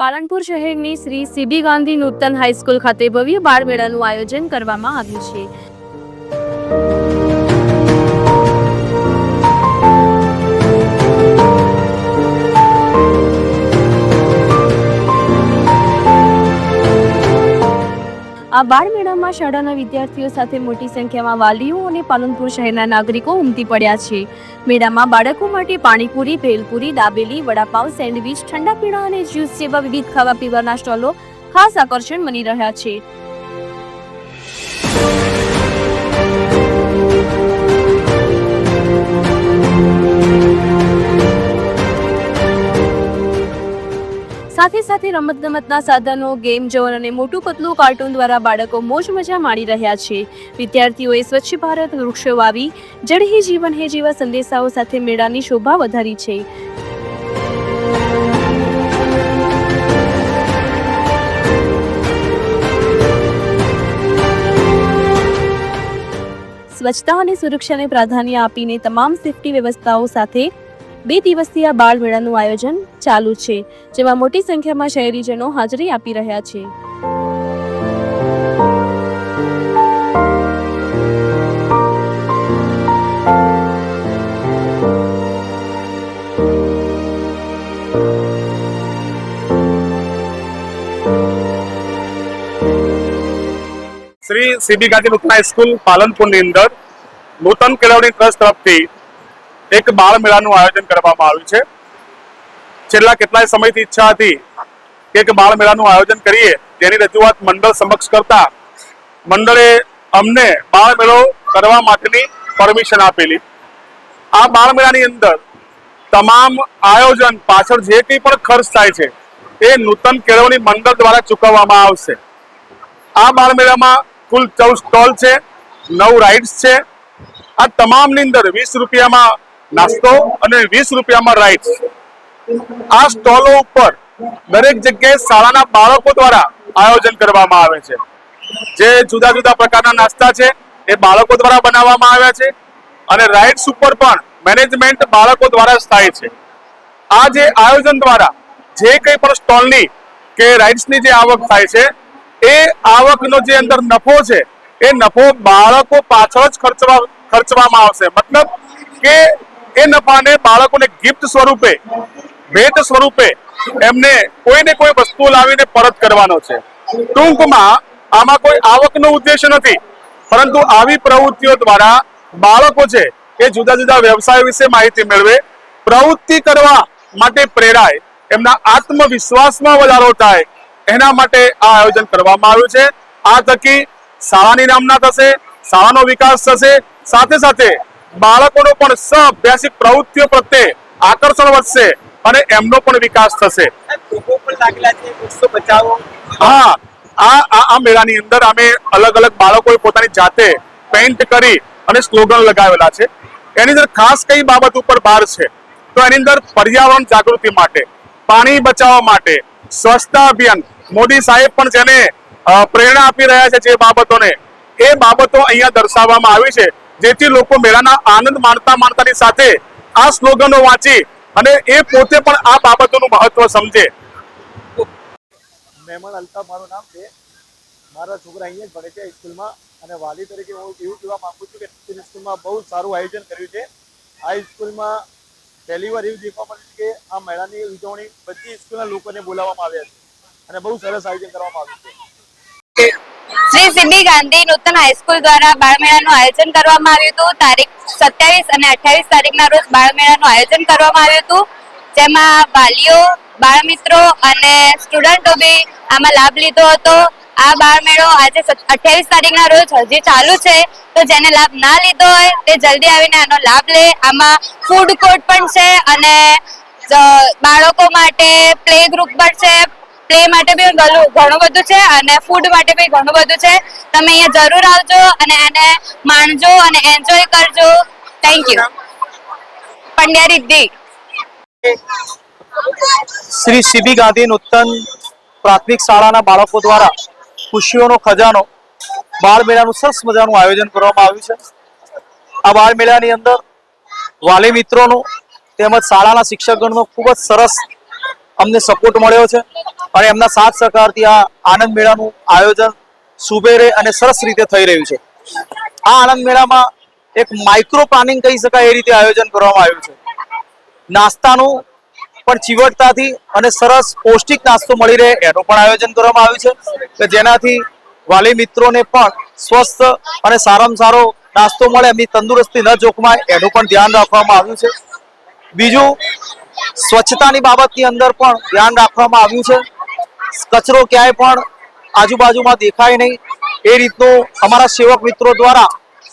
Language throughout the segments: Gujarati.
પાલનપુર શહેરની શ્રી સીબી ગાંધી નૂતન હાઈસ્કૂલ ખાતે ભવ્ય બાળ મેળાનું આયોજન કરવામાં આવ્યું છે। આ બાળ મેળામાં શાળાના વિદ્યાર્થીઓ સાથે મોટી સંખ્યામાં વાલીઓ અને પાલનપુર શહેરના નાગરિકો ઉમટી પડ્યા છે। મેળામાં બાળકો માટે પાણીપુરી, ભેલપુરી, દાબેલી, વડાપાવ, સેન્ડવિચ, ઠંડા પીણા અને જ્યુસ જેવા વિવિધ ખાવા પીવાના સ્ટોલો ખાસ આકર્ષણ બની રહ્યા છે। સાથે સાથે રમતગમતના સાધનો, ગેમ ઝોન અને મોટું પતલું કાર્ટૂન દ્વારા બાળકો મોજ મજા માણી રહ્યા છે। વિદ્યાર્થીઓએ સ્વચ્છ ભારત, વૃક્ષો વાવી, જળ હી જીવન હે જેવા સંદેશાઓ સાથે મેળાની શોભા વધારી છે। સ્વચ્છતા અને સુરક્ષાને પ્રાધાન્ય આપીને તમામ સેફટી વ્યવસ્થાઓ સાથે 2 દિવસીય બાળ મેળાનું આયોજન ચાલુ છે, જેમાં મોટી સંખ્યામાં શહેરીજનો હાજરી આપી રહ્યા છે। શ્રી સીબી ગાંધી નૂતન હાઈસ્કૂલ પાલનપુરની અંદર નૂતન કેળવણી ટ્રસ્ટ તરફથી એક બાળ મેળાનું આયોજન કરવામાં આવ્યું છે। છેલ્લા કેટલાય સમયથી ઈચ્છા હતી કે એક બાળ મેળાનું આયોજન કરીએ, જેની રજૂઆત મંડળ સમક્ષ કરતા મંડળે અમને બાળ મેળો કરવા માટેની પરમિશન આપેલી। આ બાળ મેળાની અંદર તમામ આયોજન પાછળ જે કંઈ પણ ખર્ચ થાય છે એ નૂતન કેળવણી મંડળ દ્વારા ચૂકવવામાં આવશે। આ બાળ મેળામાં કુલ 14 સ્ટોલ છે, 9 રાઇડ્સ છે। આ તમામની અંદર 20 રૂપિયામાં નાસ્તો અને 20 રૂપિયામાં રાઇડ્સ। આ સ્ટોલો ઉપર દરેક જગ્યાએ શાળાના બાળકો દ્વારા આયોજન કરવામાં આવે છે। જે જુદા જુદા પ્રકારના નાસ્તા છે એ બાળકો દ્વારા બનાવવામાં આવ્યા છે અને રાઇડ્સ ઉપર પણ મેનેજમેન્ટ બાળકો દ્વારા જ થાય છે। આ જે આયોજન દ્વારા જે કંઈ પણ સ્ટોલની કે રાઇડ્સની જે આવક થાય છે એ આવકનો જે અંદર નફો છે એ નફો બાળકો પાછળ જ ખર્ચવામાં આવશે। મતલબ કે એ નફાને બાળકોને ગિફ્ટ સ્વરૂપે, ભેટ સ્વરૂપે એમને કોઈને કોઈ વસ્તુ લાવીને પરત કરવાનો છે। ટૂંકમાં આમાં કોઈ આવકનો ઉદ્દેશ નથી, પરંતુ આવી પ્રવૃત્તિઓ દ્વારા બાળકો છે એ જુદા જુદા વ્યવસાય વિશે માહિતી મેળવે, પ્રવૃત્તિ કરવા માટે પ્રેરાય, એમના આત્મવિશ્વાસમાં વધારો થાય, એના માટે આ આયોજન કરવામાં આવ્યું છે। આ થકી શાળાની નામના થશે, શાળાનો વિકાસ થશે, સાથે સાથે બાળકોનો પણ સહઅભ્યાસિક પ્રવૃત્તિઓ પ્રત્યે આકર્ષણ વધશે અને એમનો પણ વિકાસ થશે। હા, આ મેળાની અંદર અમે અલગ અલગ બાળકોએ પોતાની જાતે પેઇન્ટ કરી અને સ્લોગન લગાવેલા છે। એની અંદર ખાસ કઈ બાબત ઉપર ભાર છે તો એની અંદર પર્યાવરણ જાગૃતિ માટે, પાણી બચાવવા માટે, સ્વચ્છતા અભિયાન, મોદી સાહેબ પણ જેને પ્રેરણા આપી રહ્યા છે જે બાબતોને, એ બાબતો અહીંયા દર્શાવવામાં આવી છે, જેથી લોકો મેળાના આનંદ માણતાની સાથે આ સ્લોગનો વાંચી અને એ પોતે પણ આ બાબતોનું મહત્વ સમજે। મહેમાન અલ્તાફ મારું નામ છે। મારા છોકરા અહીંયા જ ભણે છે સ્કૂલમાં, અને વાલી તરીકે હું એવું કહેવા માંગુ છું કે સ્કૂલમાં બહુ સારું આયોજન કર્યું છે। આ સ્કૂલમાં પહેલી વાર એવું દેખવા મળ્યું કે આ મેળાની ઉજવણી બધી સ્કૂલના લોકોને બોલાવવામાં આવ્યા છે અને બહુ સરસ આયોજન કરવામાં આવ્યું છે। શ્રી સીબી ગાંધી નૂતન હાઈસ્કૂલ દ્વારા બાળ મેળાનું આયોજન કરવામાં આવ્યું હતું। તારીખ 27 અને 28 તારીખના રોજ બાળ મેળાનું આયોજન કરવામાં આવ્યું હતું, જેમાં વાલીઓ, બાળ મિત્રો અને સ્ટુડન્ટો બી આમાં લાભ લીધો હતો। આ બાળ મેળો આજે 28 તારીખના રોજ હજી ચાલુ છે, તો જેને લાભ ના લીધો હોય તે જલ્દી આવીને આનો લાભ લે। આમાં ફૂડ કોર્ટ પણ છે અને બાળકો માટે પ્લે ગ્રુપ પણ છે, પ્લે માટે બી ઘણું બધું છે અને ફૂડ માટે બી ઘણું બધું છે। તમે અહીંયા જરૂર આવજો અને એને માણજો અને એન્જોય કરજો। Thank you. Pandya Riddhi. Shri C B Gandhi Nutan પ્રાથમિક શાળાના બાળકો દ્વારા ખુશીઓનો ખજાનો બાળ મેળાનું સરસ મજાનું આયોજન કરવામાં આવ્યું છે। આ બાળ મેળાની અંદર વાલી મિત્રોનો તેમજ શાળાના શિક્ષકગણનો ખૂબ જ સરસ અમને સપોર્ટ મળ્યો છે। અને એમના સાથ સહકારથી આ આનંદ મેળાનું આયોજન સુબેરે અને સરસ રીતે થઈ રહ્યું છે. આ આનંદ મેળામાં એક માઇક્રો પ્લાનિંગ કહી શકાય એ રીતે આયોજન કરવામાં આવ્યું છે. નાસ્તાનું પણ ચીવટતાથી અને સરસ પૌષ્ટિક નાસ્તો મળી રહે એનું પણ આયોજન કરવામાં આવ્યું છે કે જેનાથી વાલી મિત્રોને પણ સ્વસ્થ અને સારામાં સારો નાસ્તો મળે, એમની તંદુરસ્તી ન જોખમાય એનું પણ ધ્યાન રાખવામાં આવ્યું છે. બીજું, સ્વચ્છતાની બાબતની અંદર પણ ધ્યાન રાખવામાં આવ્યું છે. કચરો ક્યાંય પણ આજુબાજુમાં દેખાય નહીં એ રીતનું અમારા સેવક મિત્રો દ્વારા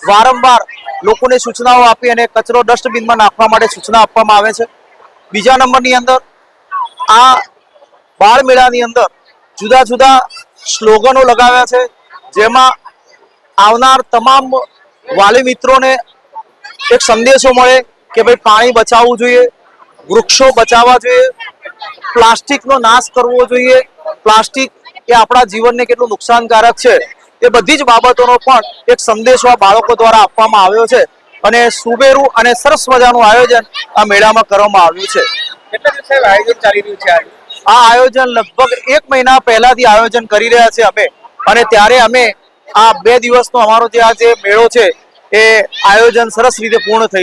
વારંવાર લોકોને સૂચનાઓ આપી અને કચરો ડસ્ટબિનમાં નાખવા માટે સૂચના આપવામાં આવે છે. બીજા નંબરની અંદર આ બાળ મેળાની અંદર જુદા જુદા સ્લોગનો લગાવ્યા છે, જેમાં આવનાર તમામ વાલી મિત્રોને એક સંદેશો મળે કે ભાઈ પાણી બચાવવું જોઈએ, વૃક્ષો બચાવવા જોઈએ, પ્લાસ્ટિકનો નાશ કરવો જોઈએ, પ્લાસ્ટિક એ આપણા જીવનને કેટલું નુકસાનકારક છે એ બધી જ બાબતોનો પણ એક સંદેશો આ બાળકો દ્વારા આપવામાં આવ્યો છે અને સુબેરું અને સરસ મજાનું આયોજન આ મેળામાં કરવામાં આવ્યું છે. કેટલા દિવસે આયોજન ચાલી રહ્યું છે? આ આયોજન લગભગ 1 મહિના પહેલાથી આયોજન કરી રહ્યા છે અમે, અને ત્યારે અમે આ 2 દિવસનો અમારો જે આ જે મેળો છે એ આયોજન સરસ રીતે પૂર્ણ થઈ